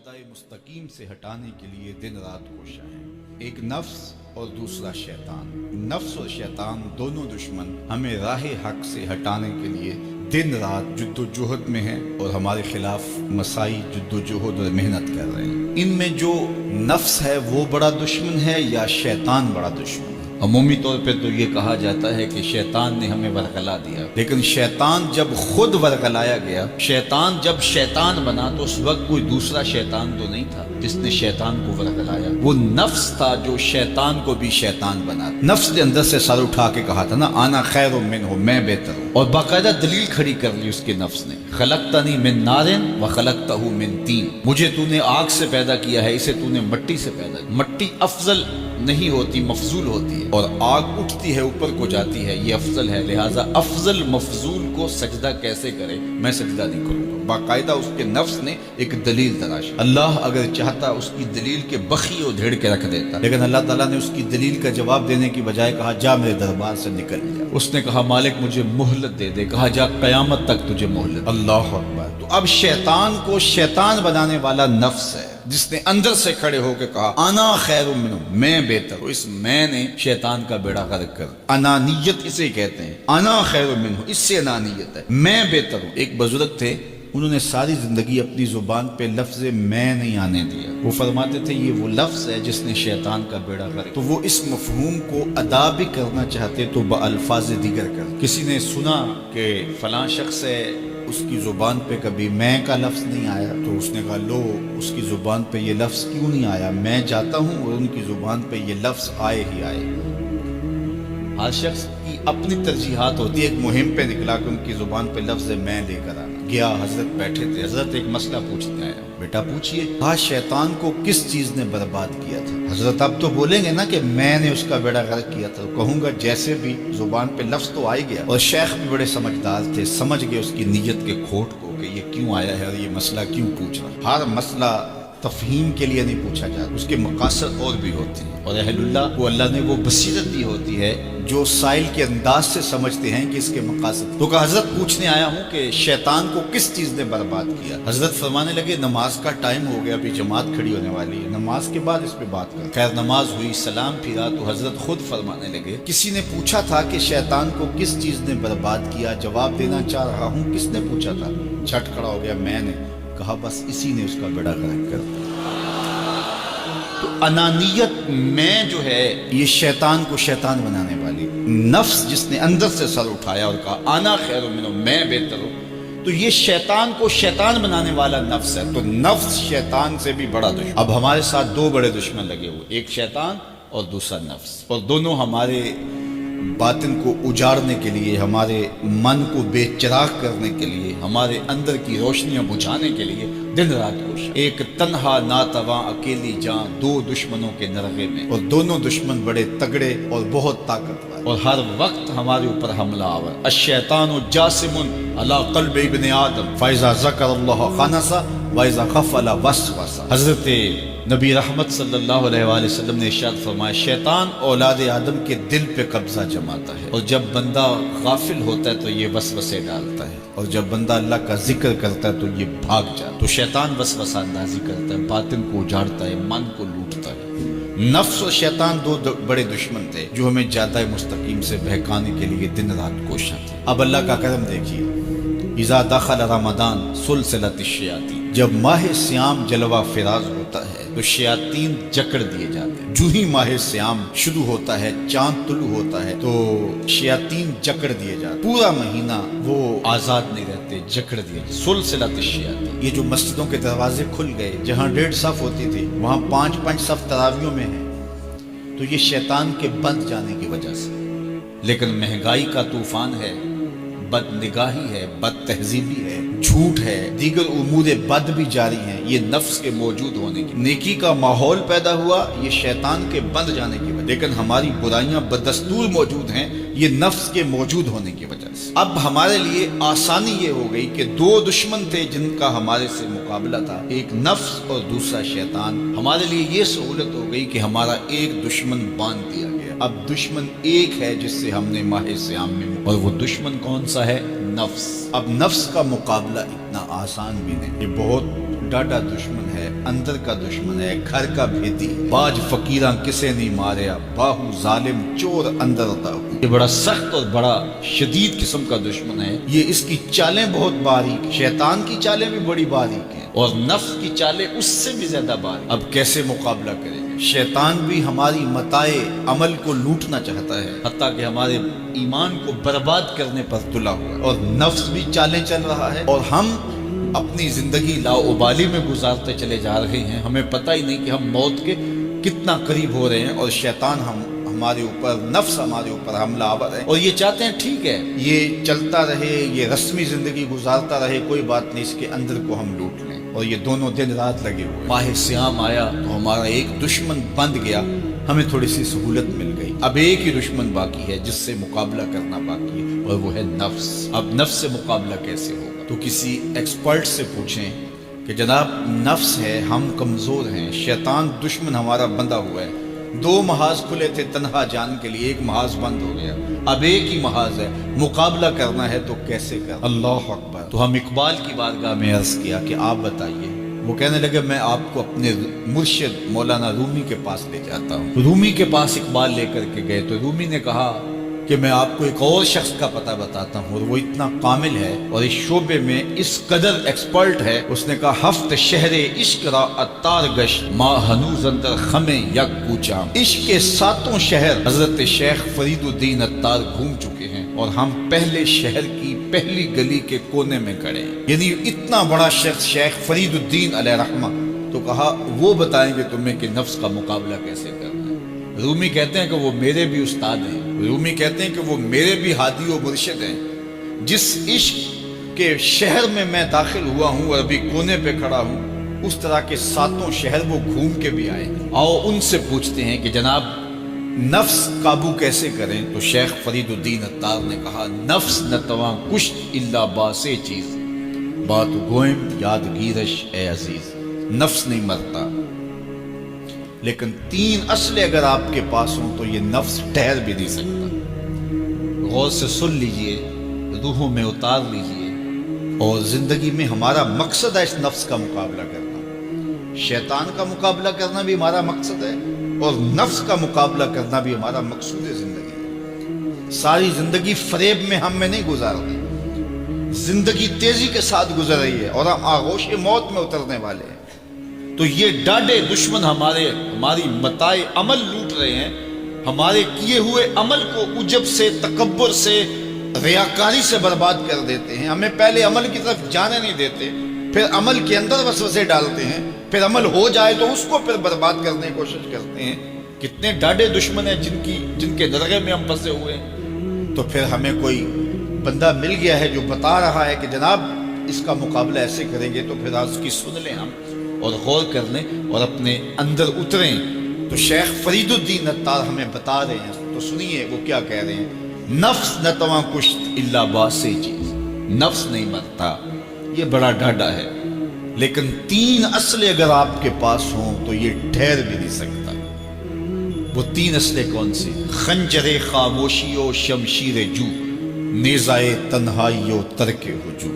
جادہ مستقیم سے ہٹانے کے لیے دن رات کوشاں ہیں۔ ایک نفس اور دوسرا شیطان۔ نفس اور شیطان دونوں دشمن ہمیں راہ حق سے ہٹانے کے لیے دن رات جد و جہد میں ہیں اور ہمارے خلاف مسائی جد و جہد اور محنت کر رہے ہیں۔ ان میں جو نفس ہے وہ بڑا دشمن ہے یا شیطان بڑا دشمن ہے؟ عمومی طور پہ تو یہ کہا جاتا ہے کہ شیطان نے ہمیں ورغلا دیا، لیکن شیطان جب خود ورغلایا گیا، شیطان جب شیطان بنا تو اس وقت کوئی دوسرا شیطان تو نہیں تھا جس نے شیطان کو ورغلایا، وہ نفس تھا جو شیطان کو بھی شیطان بنا۔ نفس نے اندر سے سر اٹھا کے کہا تھا نا، آنا خیر منہ، میں بہتر ہوں، اور باقاعدہ دلیل کھڑی کر لی اس کے نفس نے، خلقتنی من نار وخلقتہ من طین، مجھے تو نے آگ سے پیدا کیا ہے، اسے تو نے مٹی سے پیدا کیا۔ مٹی افضل نہیں ہوتی، مفضول ہوتی ہے، اور آگ اٹھتی ہے اوپر کو جاتی ہے، یہ افضل ہے، لہٰذا افضل مفضول کو سجدہ کیسے کرے؟ میں سجدہ نہیں کروں گا۔ باقاعدہ اس کے نفس نے ایک دلیل تراشی۔ اللہ اگر چاہتا اس کی دلیل کے بخی اور دھیڑ کے رکھ دیتا، لیکن اللہ تعالیٰ نے اس کی دلیل کا جواب دینے کی بجائے کہا جا میرے دربار سے نکل جا۔ اس نے کہا مالک مجھے مہلت دے دے، کہا جا قیامت تک تجھے مہلت۔ اللہ اکبر۔ تو اب شیطان کو شیطان بنانے والا نفس ہے جس نے اندر سے کھڑے ہو کے کہا انا خیر منہ، میں بہتر ہوں۔ اس میں نے شیطان کا بیڑا غرق کر، انانیت اسے کہتے ہیں، انا خیر منہ، اس سے انانیت ہے، میں بہتر ہوں۔ ایک بزرگ تھے، انہوں نے ساری زندگی اپنی زبان پہ لفظ میں نہیں آنے دیا۔ وہ فرماتے تھے یہ وہ لفظ ہے جس نے شیطان کا بیڑا غرق۔ تو وہ اس مفہوم کو ادا بھی کرنا چاہتے تو بالفاظ دیگر کر۔ کسی نے سنا کہ فلاں شخص ہے، اس کی زبان پہ کبھی میں کا لفظ نہیں آیا، تو اس نے کہا لو اس کی زبان پہ یہ لفظ کیوں نہیں آیا؟ میں جاتا ہوں اور ان کی زبان پہ یہ لفظ آئے ہی آئے۔ ہر شخص کی اپنی ترجیحات ہوتی ہے۔ ایک مہم پہ نکلا کہ ان کی زبان پہ لفظ میں لے کر آنا گیا۔ حضرت بیٹھے تھے، حضرت ایک مسئلہ پوچھتے ہیں، بیٹا پوچھئے۔ کہا شیطان کو کس چیز نے برباد کیا تھا؟ حضرت اب تو بولیں گے نا کہ میں نے اس کا بیڑا غرق کیا تھا، کہوں گا جیسے بھی زبان پہ لفظ تو آ گیا۔ اور شیخ بھی بڑے سمجھدار تھے، سمجھ گئے اس کی نیت کے کھوٹ کو کہ یہ کیوں آیا ہے اور یہ مسئلہ کیوں پوچھ رہا۔ ہر مسئلہ تفہیم کے لیے نہیں پوچھا جاتا، اس کے مقاصد اور بھی ہوتے ہیں، اور اہل اللہ کو اللہ نے وہ بصیرت دی ہوتی ہے جو سائل کے انداز سے سمجھتے ہیں کہ اس کے مقاصد۔ تو کہا حضرت پوچھنے آیا ہوں کہ شیطان کو کس چیز نے برباد کیا؟ حضرت فرمانے لگے نماز کا ٹائم ہو گیا، ابھی جماعت کھڑی ہونے والی ہے، نماز کے بعد اس پہ بات کر۔ خیر نماز ہوئی، سلام پھرا تو حضرت خود فرمانے لگے کسی نے پوچھا تھا کہ شیطان کو کس چیز نے برباد کیا، جواب دینا چاہ رہا ہوں، کس نے پوچھا تھا؟ جھٹ کھڑا ہو گیا میں نے۔ کہا بس اسی نے اس کا بیڑا غرق کر دیا۔ تو انانیت میں جو ہے یہ شیطان کو شیطان بنانے والی، نفس جس نے اندر سے سر اٹھایا اور کہا انا خیر منہ، میں بہتر ہوں، تو یہ شیطان کو شیطان بنانے والا نفس ہے۔ تو نفس شیطان سے بھی بڑا دشمن۔ اب ہمارے ساتھ دو بڑے دشمن لگے ہوئے، ایک شیطان اور دوسرا نفس، اور دونوں ہمارے باطن کو اجاڑنے کے لیے، ہمارے من کو بے چراغ کرنے کے لیے، ہمارے اندر کی روشنیاں بجھانے کے لیے دن رات کوشش۔ ایک تنہا ناتواں اکیلی جان، دو دشمنوں کے نرغے میں، اور دونوں دشمن بڑے تگڑے اور بہت طاقتور، اور ہر وقت ہمارے اوپر حملہ آور۔ الشیطان جاسم علی قلب ابن آدم فاذا ذکر اللہ خنس واذا غفل وسوس۔ حضرت نبی رحمت صلی اللہ علیہ وآلہ وسلم نے ارشاد فرمایا شیطان اولاد آدم کے دل پہ قبضہ جماتا ہے، اور جب بندہ غافل ہوتا ہے تو یہ وسوسے ڈالتا ہے، اور جب بندہ اللہ کا ذکر کرتا ہے تو یہ بھاگ جاتا ہے۔ تو شیطان وسوسہ اندازی کرتا ہے، باطن کو اجاڑتا ہے، من کو لوٹتا ہے۔ نفس اور شیطان دو بڑے دشمن تھے جو ہمیں جادہ مستقیم سے بہکانے کے لیے دن رات کوشاں تھے۔ اب اللہ کا کرم دیکھیے، اذا دخل رمضان سلسلۃ الشیاطین، جب ماہ سیام جلوہ فراز ہوتا ہے تو شیاطین جکڑ دیے جاتے ہیں۔ جو ہی ماہ سیام شروع ہوتا ہے، چاند طلوع ہوتا ہے تو شیاطین جکڑ دیے جاتے ہیں، پورا مہینہ وہ آزاد نہیں رہتے، جکڑ دیے جاتے۔ سلسلۃ الشیاطین، یہ جو مسجدوں کے دروازے کھل گئے، جہاں 1.5 صف ہوتی تھی وہاں 5 صف تراویحوں میں ہیں، تو یہ شیطان کے بند جانے کی وجہ سے۔ لیکن مہنگائی کا طوفان ہے، بد نگاہی ہے، بد تہذیبی ہے، جھوٹ ہے، دیگر امور بد بھی جاری ہیں، یہ نفس کے موجود ہونے کی۔ نیکی کا ماحول پیدا ہوا، یہ شیطان کے بند جانے کی وجہ، لیکن ہماری برائیاں بدستور موجود ہیں، یہ نفس کے موجود ہونے کی وجہ سے۔ اب ہمارے لیے آسانی یہ ہو گئی کہ دو دشمن تھے جن کا ہمارے سے مقابلہ تھا، ایک نفس اور دوسرا شیطان۔ ہمارے لیے یہ سہولت ہو گئی کہ ہمارا ایک دشمن باندھ دیا گیا۔ اب دشمن ایک ہے جس سے ہم نے ماہ سیام میں، اور وہ دشمن کون سا ہے؟ نفس۔ اب نفس کا مقابلہ اتنا آسان بھی نہیں، یہ بہت ڈاڈا دشمن ہے، اندر کا دشمن ہے، گھر کا بھیدی، باج فقیراں کسے نہیں ماریا، باہو ظالم چور اندر داہو۔ یہ بڑا سخت اور بڑا شدید قسم کا دشمن ہے۔ یہ اس کی چالیں بہت باریک، شیطان کی چالیں بھی بڑی باریک ہیں اور نفس کی چالیں اس سے بھی زیادہ باریک۔ اب کیسے مقابلہ کریں گے؟ شیطان بھی ہماری متاع عمل کو لوٹنا چاہتا ہے، حتیٰ کہ ہمارے ایمان کو برباد کرنے پر تلا ہوا ہے، اور نفس بھی چالیں چل رہا ہے، اور ہم اپنی زندگی لاؤبالی میں گزارتے چلے جا رہے ہیں۔ ہمیں پتہ ہی نہیں کہ ہم موت کے کتنا قریب ہو رہے ہیں، اور شیطان ہمارے اوپر، نفس ہمارے اوپر حملہ آور ہے، اور یہ چاہتے ہیں ٹھیک ہے یہ چلتا رہے، یہ رسمی زندگی گزارتا رہے، کوئی بات نہیں، اس کے اندر کو ہم لوٹ لیں، اور یہ دونوں دن رات لگے ہوئے۔ ماہ سیام آیا تو ہمارا ایک دشمن بند گیا، ہمیں تھوڑی سی سہولت مل گئی۔ اب ایک ہی دشمن باقی ہے جس سے مقابلہ کرنا باقی ہے، اور وہ ہے نفس۔ اب نفس سے مقابلہ کیسے ہوگا؟ تو کسی ایکسپرٹ سے پوچھیں کہ جناب نفس ہے، ہم کمزور ہیں، شیطان دشمن ہمارا بندہ ہوا ہے، 2 محاذ کھلے تھے تنہا جان کے لیے، ایک محاذ بند ہو گیا، اب ایک ہی محاذ ہے، مقابلہ کرنا ہے تو کیسے کرنا؟ اللہ اکبر۔ تو ہم اقبال کی بارگاہ میں عرض کیا کہ آپ بتائیے۔ وہ کہنے لگے میں آپ کو اپنے مرشد مولانا رومی کے پاس لے جاتا ہوں۔ رومی کے پاس اقبال لے کر کے گئے تو رومی نے کہا کہ میں آپ کو ایک اور شخص کا پتہ بتاتا ہوں، اور وہ اتنا کامل ہے اور اس شعبے میں اس قدر ایکسپرٹ ہے۔ اس نے کہا ہفت شہر عشق را اتار گشت، ما ہنوز اندر خمیں یک کوچا۔ عشق کے 7 شہر حضرت شیخ فرید الدین اتار گھوم چکے ہیں، اور ہم پہلے شہر کی پہلی گلی کے کونے میں کھڑے ہیں۔ یعنی اتنا بڑا شخص شیخ فرید الدین علیہ رحمہ، تو کہا وہ بتائیں گے تمہیں کہ نفس کا مقابلہ کیسے کرنا ہے۔ رومی کہتے ہیں کہ وہ میرے بھی استاد ہیں، رومی کہتے ہیں کہ وہ میرے بھی ہادی و مرشد ہیں۔ جس عشق کے شہر میں میں داخل ہوا ہوں اور ابھی کونے پہ کھڑا ہوں، اس طرح کے 7 شہر وہ گھوم کے بھی آئے ہیں۔ آؤ ان سے پوچھتے ہیں کہ جناب نفس قابو کیسے کریں؟ تو شیخ فرید الدین اتار نے کہا نفس نتواں کشت الا باسے چیز، بات گوئم یادگیرش اے عزیز۔ نفس نہیں مرتا، لیکن 3 اسلحے اگر آپ کے پاس ہوں تو یہ نفس ٹھہر بھی نہیں سکتا۔ غور سے سن لیجئے، روحوں میں اتار لیجئے، اور زندگی میں ہمارا مقصد ہے اس نفس کا مقابلہ کرنا۔ شیطان کا مقابلہ کرنا بھی ہمارا مقصد ہے، اور نفس کا مقابلہ کرنا بھی ہمارا مقصود زندگی ہے۔ ساری زندگی فریب میں ہم میں نہیں گزار رہی، زندگی تیزی کے ساتھ گزر رہی ہے، اور ہم آغوش موت میں اترنے والے ہیں۔ تو یہ ڈاڈے دشمن ہماری متاع عمل لوٹ رہے ہیں، ہمارے کیے ہوئے عمل کو عجب سے، تکبر سے، ریاکاری سے برباد کر دیتے ہیں۔ ہمیں پہلے عمل کی طرف جانے نہیں دیتے، پھر عمل کے اندر وسوسے ڈالتے ہیں، پھر عمل ہو جائے تو اس کو پھر برباد کرنے کی کوشش کرتے ہیں۔ کتنے ڈاڈے دشمن ہیں جن کے درگے میں ہم پھنسے ہوئے ہیں۔ تو پھر ہمیں کوئی بندہ مل گیا ہے جو بتا رہا ہے کہ جناب اس کا مقابلہ ایسے کریں گے، تو پھر آج کی سن لیں ہم اور غور کر لیں اور اپنے اندر اتریں۔ تو شیخ فرید الدین اتار ہمیں بتا رہے ہیں، تو سنیے وہ کیا کہہ رہے ہیں۔ نفس نتواں کشت الا باسے چیز، نفس نہیں مرتا، یہ بڑا ڈاڈا ہے، لیکن 3 اسلحے اگر آپ کے پاس ہوں تو یہ ٹھہر بھی نہیں سکتا۔ وہ 3 اسلحے کون سے؟ خنجر خاموشی و شمشیر جو، نیزائے تنہائی و ترک ہجو۔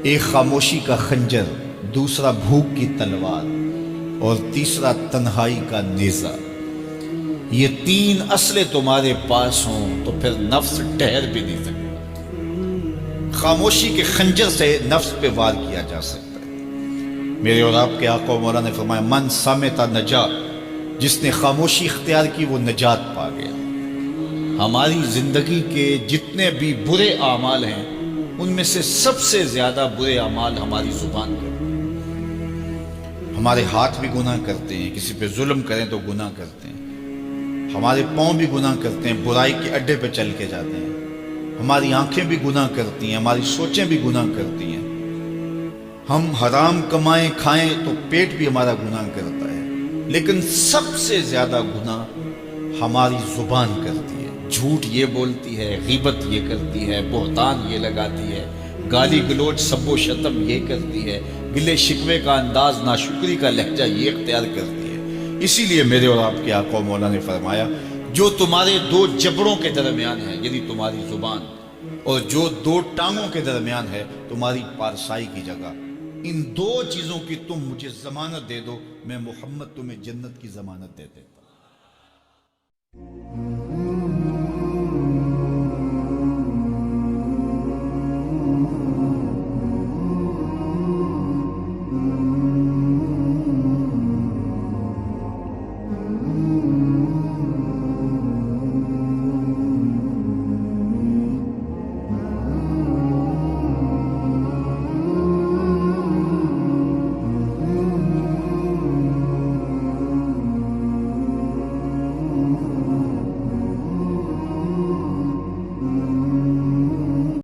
ایک خاموشی کا خنجر، دوسرا بھوک کی تلوار، اور تیسرا تنہائی کا نیزہ۔ یہ 3 اسلحے تمہارے پاس ہوں تو پھر نفس ٹھہر بھی نہیں سکتا۔ خاموشی کے خنجر سے نفس پہ وار کیا جا سکتا ہے۔ میرے اور آپ کے آقا و مولا نے فرمایا من سامتا نجا، جس نے خاموشی اختیار کی وہ نجات پا گیا۔ ہماری زندگی کے جتنے بھی برے اعمال ہیں ان میں سے سب سے زیادہ برے اعمال ہماری زبان کے۔ ہمارے ہاتھ بھی گناہ کرتے ہیں، کسی پہ ظلم کریں تو گناہ کرتے ہیں، ہمارے پاؤں بھی گناہ کرتے ہیں، برائی کے اڈے پہ چل کے جاتے ہیں، ہماری آنکھیں بھی گناہ کرتی ہیں، ہماری سوچیں بھی گناہ کرتی ہیں، ہم حرام کمائیں کھائیں تو پیٹ بھی ہمارا گناہ کرتا ہے، لیکن سب سے زیادہ گناہ ہماری زبان کرتی ہے۔ جھوٹ یہ بولتی ہے، غیبت یہ کرتی ہے، بہتان یہ لگاتی ہے، گالی گلوچ سب و شتم یہ کرتی ہے، گلے شکوے کا انداز، ناشکری کا لہجہ یہ اختیار کرتی ہے۔ اسی لیے میرے اور آپ کے آقا و مولا نے فرمایا جو تمہارے 2 جبڑوں کے درمیان ہے، یعنی تمہاری زبان، اور جو 2 ٹانگوں کے درمیان ہے، تمہاری پارسائی کی جگہ، ان دو چیزوں کی تم مجھے ضمانت دے دو، میں محمد تمہیں جنت کی ضمانت دے دیتا۔